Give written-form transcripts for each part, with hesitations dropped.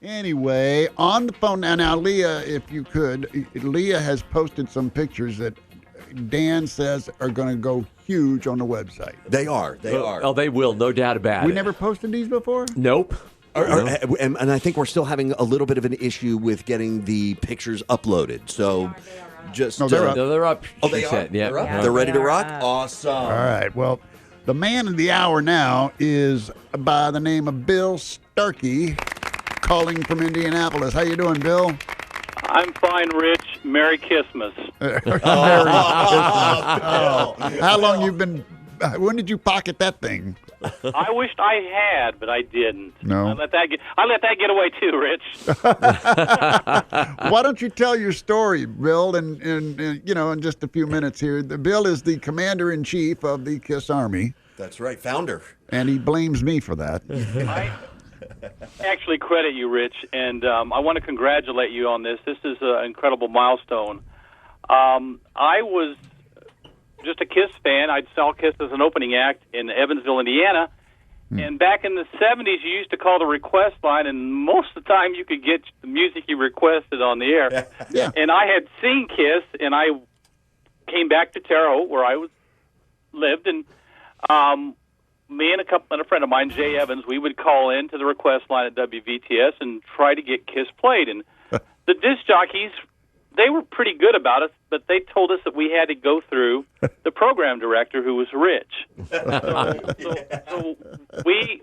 Anyway, on the phone now, Leah, if you could, Leah has posted some pictures that Dan says are going to go huge on the website. They are. Oh, they will, no doubt about it. We never posted these before? Nope. And I think we're still having a little bit of an issue with getting the pictures uploaded. So just... No, they're up. No, they're up. Oh, they are? Yeah. They're up? Yeah, They're ready to rock? up. Awesome. All right, well, the man of the hour now is by the name of Bill Starkey, calling from Indianapolis. How you doing, Bill? I'm fine, Rich. Merry Christmas. How long you been... When did you pocket that thing? I wished I had, but I didn't. No. I let that get away too, Rich. Why don't you tell your story, Bill, in just a few minutes here. Bill is the commander-in-chief of the KISS Army, That's right, founder. and he blames me for that. I actually credit you, Rich, and I want to congratulate you on this. This is an incredible milestone. I was just a KISS fan. I'd saw KISS as an opening act in Evansville, Indiana. And back in the 70s, you used to call the request line, and most of the time you could get the music you requested on the air. Yeah. And I had seen KISS, and I came back to Terre Haute, where I lived, and me and a friend of mine, Jay Evans, we would call in to the request line at WVTS and try to get KISS played. And the disc jockeys, they were pretty good about it, but they told us that we had to go through the program director, who was Rich. So we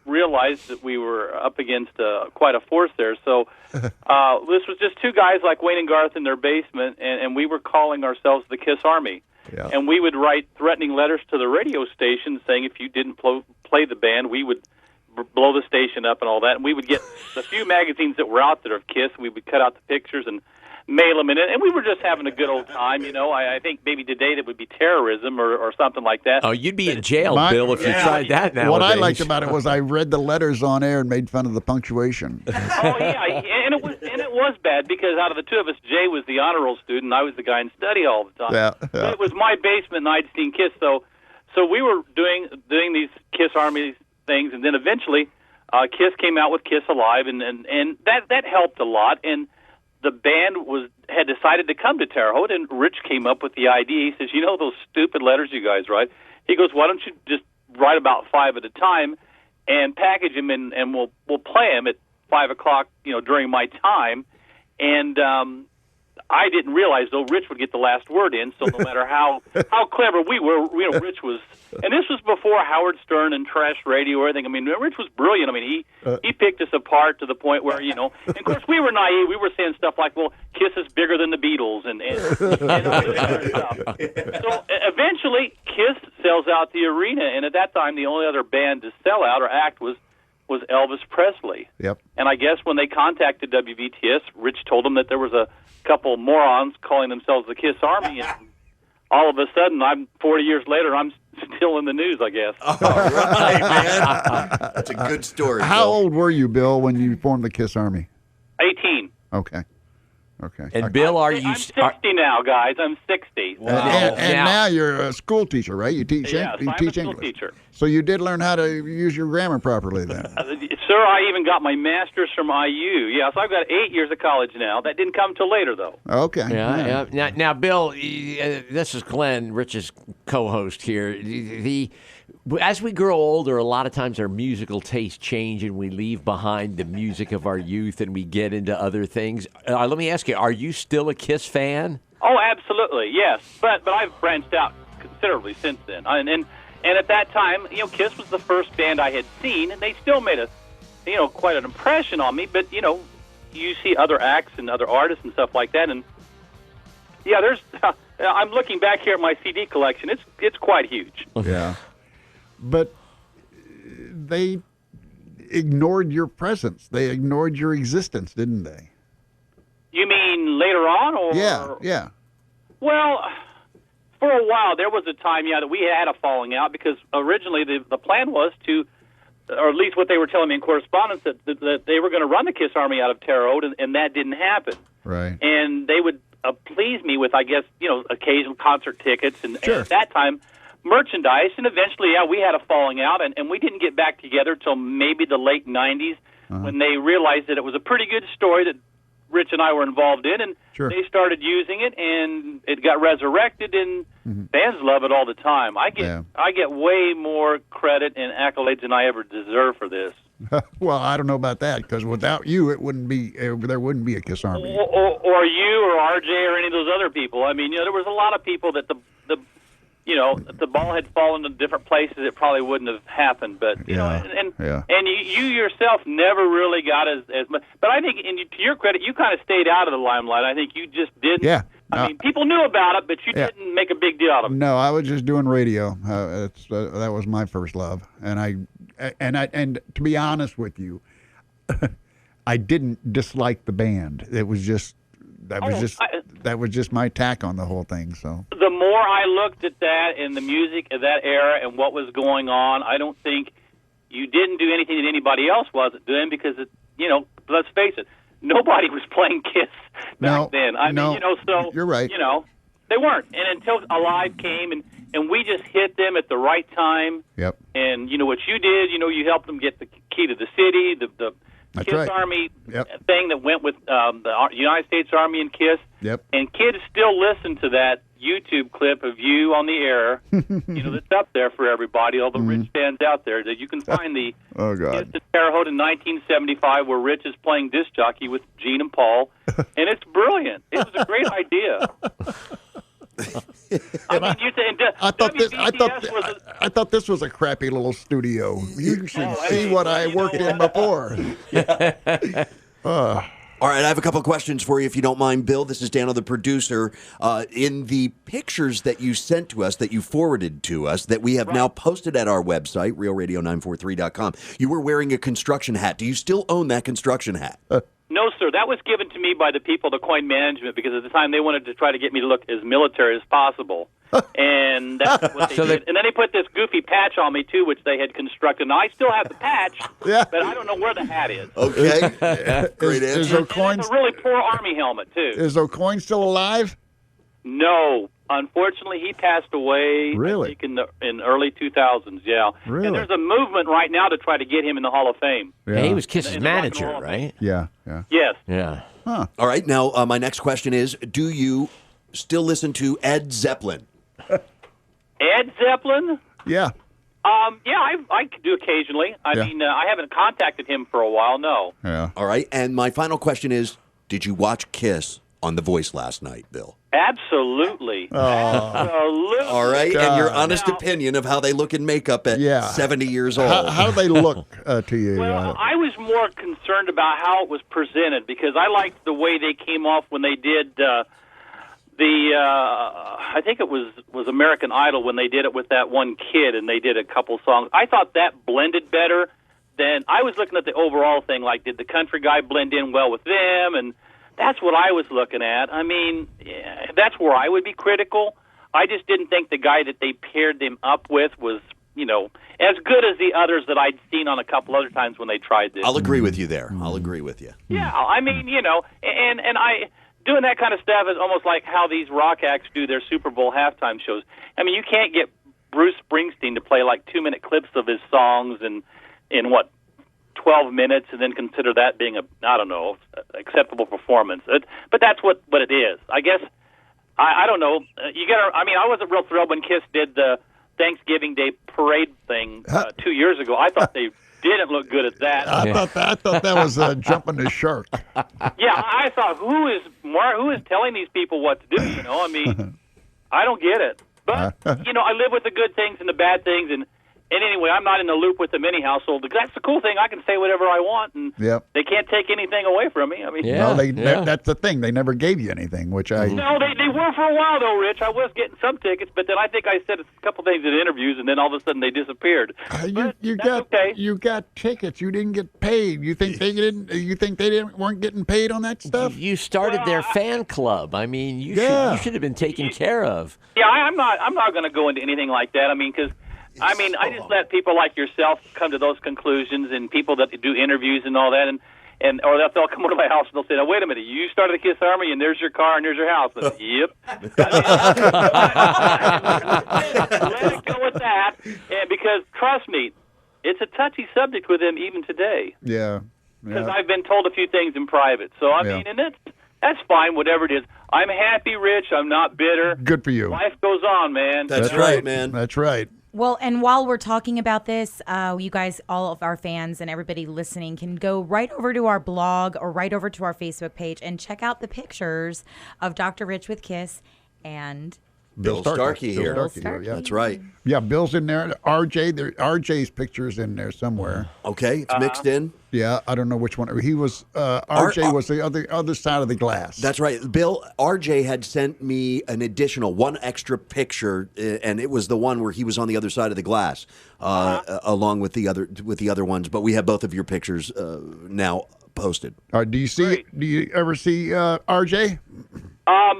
realized that we were up against quite a force there. So this was just two guys like Wayne and Garth in their basement, and we were calling ourselves the KISS Army. Yeah. And we would write threatening letters to the radio station saying if you didn't play the band, we would blow the station up and all that. And we would get the few magazines that were out there of KISS, and we would cut out the pictures and mail them in. And we were just having a good old time, you know. I think maybe today that would be terrorism or something like that. Oh, you'd be in jail, My- Bill, if you tried that nowadays. What I liked about it was I read the letters on air and made fun of the punctuation. Oh yeah, and it was bad because out of the two of us, Jay was the honor roll student, and I was the guy in study all the time. Yeah. But it was my basement, and I'd seen KISS, so we were doing these KISS Army things, and then eventually, KISS came out with KISS Alive, and that helped a lot. And the band had decided to come to Terre Haute, and Rich came up with the idea. He says, "You know those stupid letters you guys write?" He goes, "Why don't you just write about 5 at a time, and package them, and we'll play them at 5 o'clock, you know, during my time." And I didn't realize, though, Rich would get the last word in. So no matter how clever we were, you know, Rich was. And this was before Howard Stern and trash radio or anything. I mean, Rich was brilliant. I mean, he picked us apart to the point where, you know, and of course we were naive. We were saying stuff like, "Well, KISS is bigger than the Beatles," and all this other stuff. So eventually, KISS sells out the arena, and at that time, the only other band to sell out or act was Elvis Presley. Yep. And I guess when they contacted WVTS, Rich told them that there was a couple morons calling themselves the KISS Army, and all of a sudden, 40 years later, I'm still in the news, I guess. All right, man. That's a good story. How Bill. old were you, Bill, when you formed the KISS Army? 18. Okay. And Bill, are you... I'm 60 now, guys. I'm 60. And now you're a school teacher, right? You teach, Yes, you I'm teach a school English. teacher. So you did learn how to use your grammar properly then. Sir, I even got my master's from IU. Yeah, so I've got 8 years of college now. That didn't come till later, though. Okay. Yeah. Now, Bill, this is Glenn, Rich's co-host here. As we grow older, a lot of times our musical tastes change and we leave behind the music of our youth and we get into other things. Let me ask you, are you still a KISS fan? Oh, absolutely, yes. But I've branched out considerably since then. And at that time, you know, KISS was the first band I had seen, and they still made quite an impression on me. But, you know, you see other acts and other artists and stuff like that, and yeah, I'm looking back here at my CD collection. It's quite huge. Yeah. But they ignored your presence. They ignored your existence, didn't they? You mean later on? Or Yeah. Well, for a while, there was a time, that we had a falling out because originally the plan was to, or at least what they were telling me in correspondence, that they were going to run the KISS Army out of Terre Haute, and that didn't happen. Right. And they would please me with, I guess, occasional concert tickets, and at that time, merchandise. And eventually, we had a falling out, and we didn't get back together till maybe the late 90s. when they realized that it was a pretty good story that Rich and I were involved in, and Sure. they started using it, and it got resurrected, and fans love it all the time. I get way more credit and accolades than I ever deserve for this. Well, I don't know about that, because without you, it wouldn't be there wouldn't be a Kiss Army. Or you or RJ or any of those other people. I mean, there was a lot of people that if the ball had fallen to different places, it probably wouldn't have happened. But you know, and you yourself never really got as much. But I think, and to your credit, you kind of stayed out of the limelight. I think you just didn't. Yeah. I mean, people knew about it, but you didn't make a big deal out of it. No, I was just doing radio. That was my first love, and to be honest with you, I didn't dislike the band. It was just that was just my tack on the whole thing. So the more I looked at that and the music of that era and what was going on, I don't think you didn't do anything that anybody else wasn't doing, because let's face it, nobody was playing Kiss back then. I mean, so you're right. They weren't, and until Alive came, and we just hit them at the right time. Yep. And what you did, you helped them get the key to the city, the That's Kiss right. Army Yep. thing that went with the United States Army and Kiss. Yep. And kids still listen to that YouTube clip of you on the air. That's up there for everybody. All the Rich fans out there, that you can find the Oh, God. Kiss at Terre Haute in 1975, where Rich is playing disc jockey with Gene and Paul, and it's brilliant. It was a great idea. I thought this was a crappy little studio. You should see what I worked in before. All right, I have a couple of questions for you, if you don't mind, Bill. This is Dano, the producer. In the pictures that you sent to us, that you forwarded to us, that we have now posted at our website, realradio943.com, you were wearing a construction hat. Do you still own that construction hat? No, sir. That was given to me by the people at Coin Management, because at the time they wanted to try to get me to look as military as possible. And that's what they did. And then they put this goofy patch on me, too, which they had constructed. Now, I still have the patch, but I don't know where the hat is. Okay. Great answer. It's a really poor Army helmet, too. Is O'Coin still alive? No. Unfortunately, he passed away, Really? I think, in early 2000s, yeah. Really? And there's a movement right now to try to get him in the Hall of Fame. Yeah. He was Kiss's In the Rock and manager, Roll. right? Yeah. Yes. Yeah. All right, now my next question is, do you still listen to Ed Zeppelin? Ed Zeppelin? Yeah. I do occasionally. I mean, I haven't contacted him for a while, no. Yeah. All right, and my final question is, did you watch Kiss on The Voice last night, Bill? Absolutely. Absolutely. All right, and your honest Now- opinion of how they look in makeup at 70 years old. How do they look to you? Well, I was more concerned about how it was presented, because I liked the way they came off when they did I think it was American Idol, when they did it with that one kid and they did a couple songs. I thought that blended better than I was looking at the overall thing. Like, did the country guy blend in well with them? And that's what I was looking at. I mean, that's where I would be critical. I just didn't think the guy that they paired them up with was, as good as the others that I'd seen on a couple other times when they tried this. I'll agree with you there. I'll agree with you. Yeah, I mean, and I doing that kind of stuff is almost like how these rock acts do their Super Bowl halftime shows. I mean, you can't get Bruce Springsteen to play like 2-minute clips of his songs in 12 minutes and then consider that being acceptable performance. But that's what it is. I guess I don't know. I wasn't real thrilled when Kiss did the Thanksgiving Day parade thing 2 years ago. I thought they didn't look good at that. I thought that was jumping the shark. Yeah, I thought, who is telling these people what to do? I mean, I don't get it. But I live with the good things and the bad things, and anyway, I'm not in the loop with them anyhow. So that's the cool thing. I can say whatever I want, and they can't take anything away from me. I mean, that's the thing. They never gave you anything, which I. No, they were for a while though, Rich. I was getting some tickets, but then I think I said a couple things in interviews, and then all of a sudden they disappeared. You got tickets. You didn't get paid. You think they didn't? You think they weren't getting paid on that stuff? You started their fan club. I mean, you should have been taken care of. Yeah, I'm not going to go into anything like that. I mean, because. I just let people like yourself come to those conclusions, and people that do interviews and all that, or they'll come over to my house and they'll say, "Now wait a minute, you started the Kiss Army, and there's your car and there's your house." I say, yep. Let it go with that, and because trust me, it's a touchy subject with them even today. Yeah. because Yeah. I've been told a few things in private. So I Yeah. mean, and that's fine, whatever it is. I'm happy, Rich. I'm not bitter. Good for you. Life goes on, man. That's right, man. That's right. Well, and while we're talking about this, you guys, all of our fans and everybody listening can go right over to our blog or right over to our Facebook page and check out the pictures of Dr. Rich with Kiss and Bill Starkey here. Bill Starkey. Starkey, yeah. That's right. Yeah, Bill's in there. RJ's picture's in there somewhere. Okay, it's mixed in. Yeah, I don't know which one. He was RJ was the other side of the glass. That's right. Bill, RJ had sent me an additional one extra picture, and it was the one where he was on the other side of the glass, along with the other ones. But we have both of your pictures now posted. Do you ever see RJ?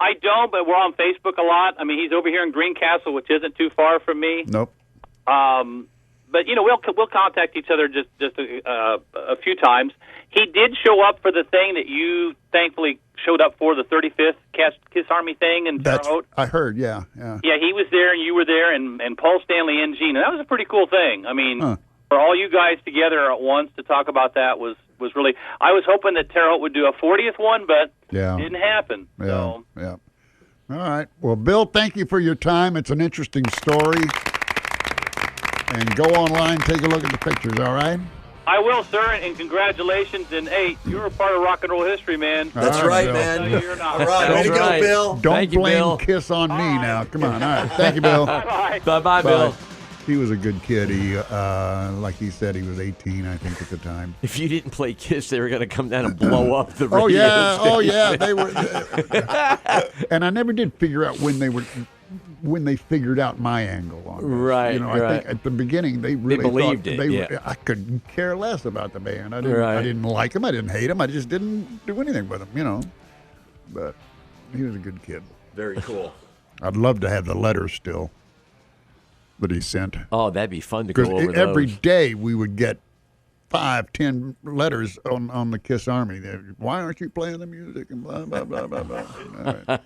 I don't, but we're on Facebook a lot. I mean, he's over here in Greencastle, which isn't too far from me. Nope. But we'll contact each other just a few times. He did show up for the thing that you thankfully showed up for, the 35th Kiss Army thing in Terre Haute. I heard. Yeah. Yeah, he was there and you were there, and Paul Stanley and Gene. And that was a pretty cool thing. I mean, for all you guys together at once to talk about that was really. I was hoping that Terre Haute would do a 40th one, but Yeah. it didn't happen. Yeah. So. Yeah. All right. Well, Bill, thank you for your time. It's an interesting story. And go online, take a look at the pictures. All right. I will, sir, and congratulations. And hey, you're a part of rock and roll history, man. That's All right, right, Bill. man. No, you're not. All right, way That's to go, right. Bill. Don't Thank you, blame Bill. Kiss on me now. Come on. All right. Thank you, Bill. Bye. Bye-bye, Bill. He was a good kid. He, like he said, he was 18, I think, at the time. If you didn't play Kiss, they were going to come down and blow up the radio Oh yeah, station. oh yeah, they were. And I never did figure out when they figured out my angle on this. Right, You know, I right. think at the beginning they really believed thought it, yeah. I couldn't care less about the band. I didn't. Right. I didn't like him. I didn't hate him. I just didn't do anything with him. You know. But he was a good kid. Very cool. I'd love to have the letters still that he sent. Oh, that'd be fun to go Because over every those. day we would get 5-10 letters on the Kiss Army. Why aren't you playing the music and blah blah blah blah blah. All right.